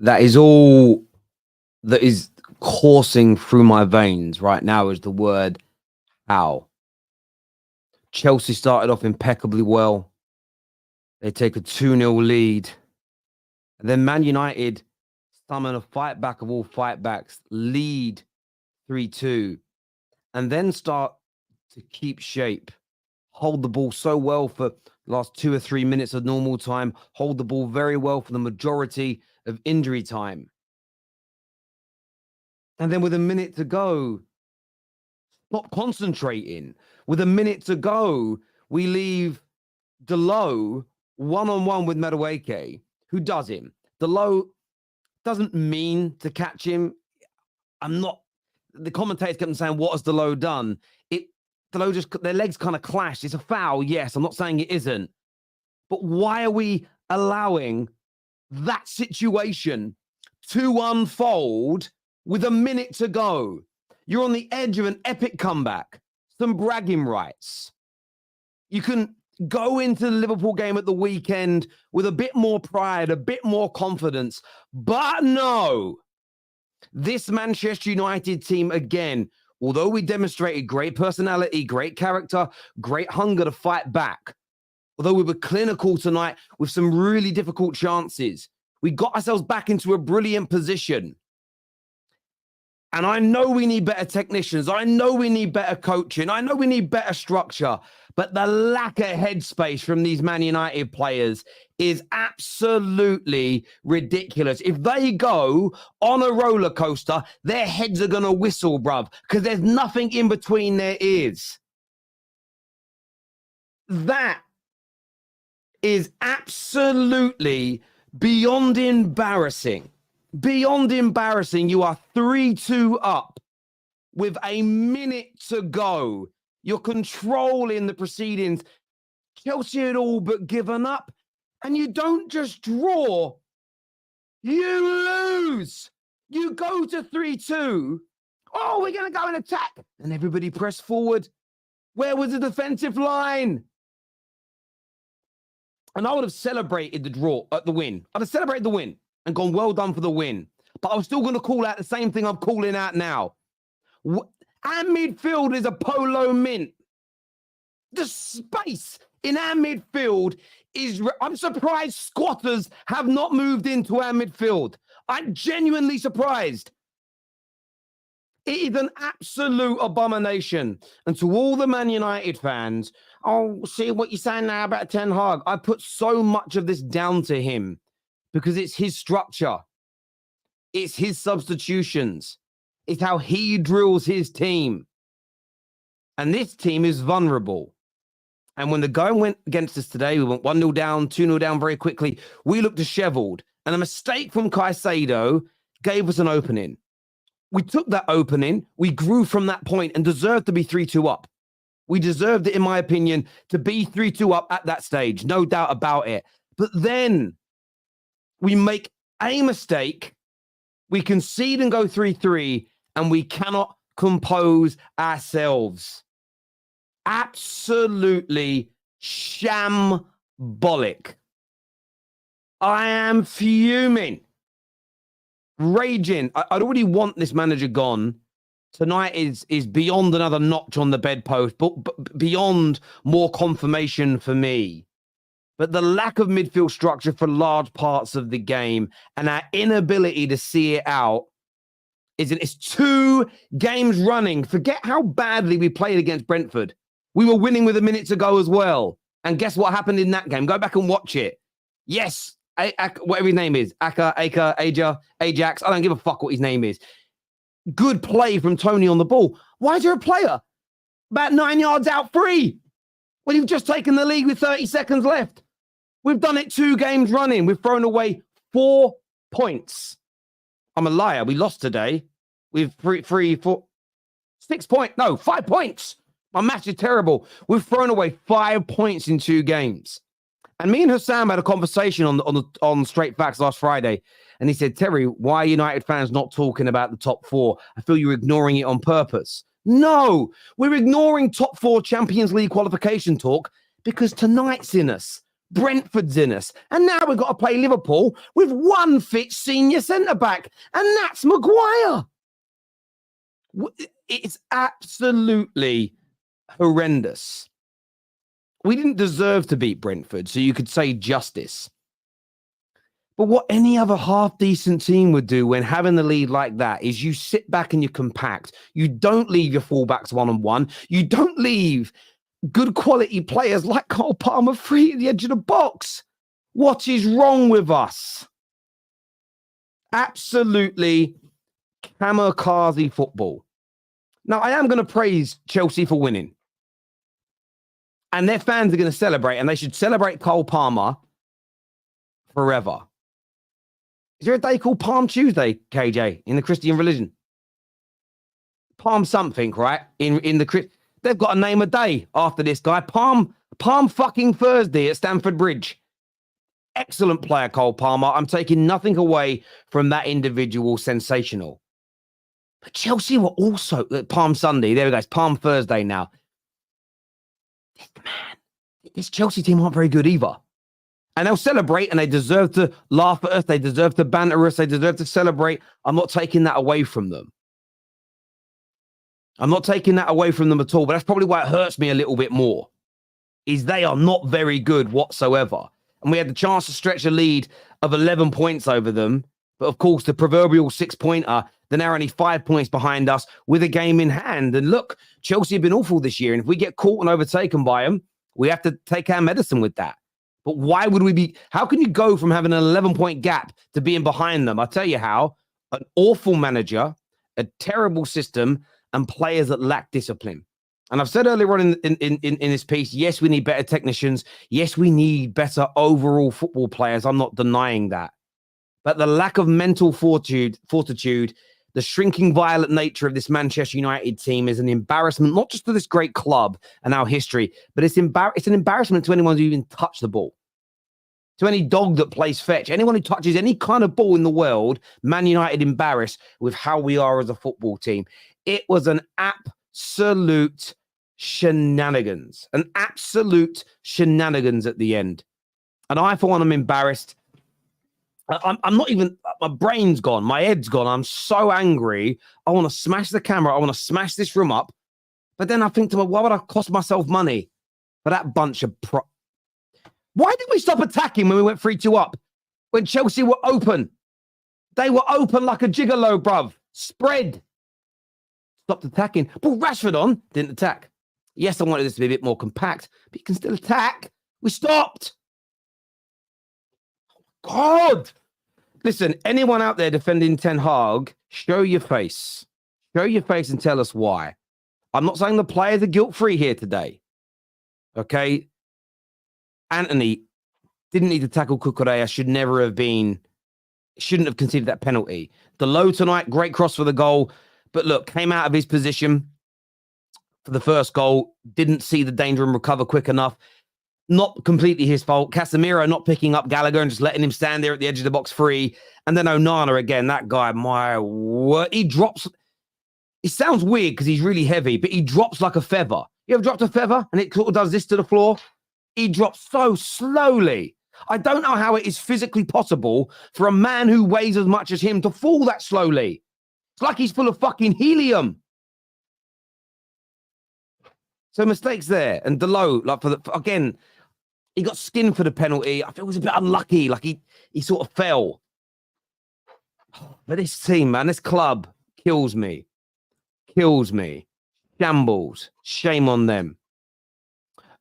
That is all that is coursing through my veins right now is the word how. Chelsea started off impeccably well. They take a 2-0 lead. And then Man United summon a fight back of all fight backs, lead 3-2, and then start to keep shape. Hold the ball so well for the last 2 or 3 minutes of normal time. Hold the ball very well for the majority of injury time. And then with a minute to go, stop concentrating. With a minute to go, we leave Delo one-on-one with Madueke, who does him. Delo doesn't mean to catch him. The commentators kept saying, what has Delo done? Delo their legs kind of clashed. It's a foul, yes. I'm not saying it isn't. But why are we allowing that situation to unfold with a minute to go? You're on the edge of an epic comeback, some bragging rights. You can go into the Liverpool game at the weekend with a bit more pride, a bit more confidence. But no, this Manchester United team, again, although we demonstrated great personality, great character, great hunger to fight back, although we were clinical tonight with some really difficult chances, we got ourselves back into a brilliant position. And I know we need better technicians. I know we need better coaching. I know we need better structure. But the lack of headspace from these Man United players is absolutely ridiculous. If they go on a roller coaster, their heads are going to whistle, bruv, because there's nothing in between their ears. That is absolutely beyond embarrassing. Beyond embarrassing. You are 3-2 up with a minute to go. You're controlling the proceedings. Chelsea had all but given up. And you don't just draw. You lose. You go to 3-2. Oh, we're going to go and attack. And everybody press forward. Where was the defensive line? And I would have celebrated the win. I'd have celebrated the win and gone, well done for the win. But I was still going to call out the same thing I'm calling out now. Our midfield is a polo mint. The space in our midfield is... I'm surprised squatters have not moved into our midfield. I'm genuinely surprised. It is an absolute abomination. And to all the Man United fans, oh, see what you're saying now about Ten Hag. I put so much of this down to him because it's his structure. It's his substitutions. It's how he drills his team. And this team is vulnerable. And when the going went against us today, we went 1-0 down, 2-0 down very quickly. We looked dishevelled. And a mistake from Caicedo gave us an opening. We took that opening. We grew from that point and deserved to be 3-2 up. We deserved it, in my opinion, to be 3-2 up at that stage. No doubt about it. But then we make a mistake. We concede and go 3-3, and we cannot compose ourselves. Absolutely shambolic. I am fuming, raging. I'd already want this manager gone. Tonight is beyond another notch on the bedpost, but beyond more confirmation for me. But the lack of midfield structure for large parts of the game and our inability to see it out it's 2 games running. Forget how badly we played against Brentford. We were winning with a minute to go as well. And guess what happened in that game? Go back and watch it. Yes, whatever his name is, Ajax. I don't give a fuck what his name is. Good play from Tony on the ball. Why is there a player about 9 yards out free when you've just taken the lead with 30 seconds left? We've done it 2 games running. We've thrown away 4 points. I'm a liar. We lost today. We've 5 points. My maths is terrible. We've thrown away 5 points in 2 games. And me and Hussam had a conversation on Straight Facts last Friday. And he said, Terry, why are United fans not talking about the top 4? I feel you're ignoring it on purpose. No, we're ignoring top 4 Champions League qualification talk because tonight's in us. Brentford's in us. And now we've got to play Liverpool with one fit senior centre-back, and that's Maguire. It's absolutely horrendous. We didn't deserve to beat Brentford, so you could say justice. But what any other half-decent team would do when having the lead like that is you sit back and you compact. You don't leave your fullbacks one-on-one. You don't leave good quality players like Cole Palmer free at the edge of the box. What is wrong with us? Absolutely kamikaze football. Now, I am going to praise Chelsea for winning. And their fans are going to celebrate, and they should celebrate Cole Palmer forever. Is there a day called Palm Tuesday, KJ, in the Christian religion? Palm something, right? In the they've got to name a day after this guy. Palm fucking Thursday at Stamford Bridge. Excellent player, Cole Palmer. I'm taking nothing away from that individual. Sensational. But Chelsea were also Palm Sunday. There we go. It's Palm Thursday now. Man, this Chelsea team aren't very good either. And they'll celebrate, and they deserve to laugh at us. They deserve to banter us. They deserve to celebrate. I'm not taking that away from them. I'm not taking that away from them at all. But that's probably why it hurts me a little bit more, is they are not very good whatsoever. And we had the chance to stretch a lead of 11 points over them. But of course, the proverbial 6-pointer, they're now only 5 points behind us with a game in hand. And look, Chelsea have been awful this year. And if we get caught and overtaken by them, we have to take our medicine with that. But why would we be? How can you go from having an 11-point gap to being behind them? I'll tell you how. An awful manager, a terrible system, and players that lack discipline. And I've said earlier on in this piece, yes, we need better technicians. Yes, we need better overall football players. I'm not denying that. But the lack of mental fortitude, the shrinking violent nature of this Manchester United team is an embarrassment, not just to this great club and our history, but it's an embarrassment to anyone who even touched the ball. To any dog that plays fetch, anyone who touches any kind of ball in the world, Man United embarrassed with how we are as a football team. It was an absolute shenanigans, at the end. And I, for one, am embarrassed. I'm not even, my brain's gone. My head's gone. I'm so angry. I want to smash the camera. I want to smash this room up. But then I think to myself, why would I cost myself money for that bunch of Why didn't we stop attacking when we went 3-2 up? When Chelsea were open. They were open like a gigolo, bruv. Spread. Stopped attacking. But Rashford on, didn't attack. Yes, I wanted this to be a bit more compact, but you can still attack. We stopped. God. Listen, anyone out there defending Ten Hag, show your face. Show your face and tell us why. I'm not saying the players are guilt-free here today. Okay? Anthony didn't need to tackle Cucurella, shouldn't have conceded that penalty. The low tonight, great cross for the goal. But look, came out of his position for the first goal, didn't see the danger and recover quick enough. Not completely his fault. Casemiro not picking up Gallagher and just letting him stand there at the edge of the box free. And then Onana again, that guy, my word, he drops. It sounds weird because he's really heavy, but he drops like a feather. You ever dropped a feather and it sort of does this to the floor? He drops so slowly. I don't know how it is physically possible for a man who weighs as much as him to fall that slowly. It's like he's full of fucking helium. So mistakes there. And Delo, again, he got skinned for the penalty. I feel it was a bit unlucky. Like he sort of fell. But this team, man, this club kills me. Kills me. Shambles. Shame on them.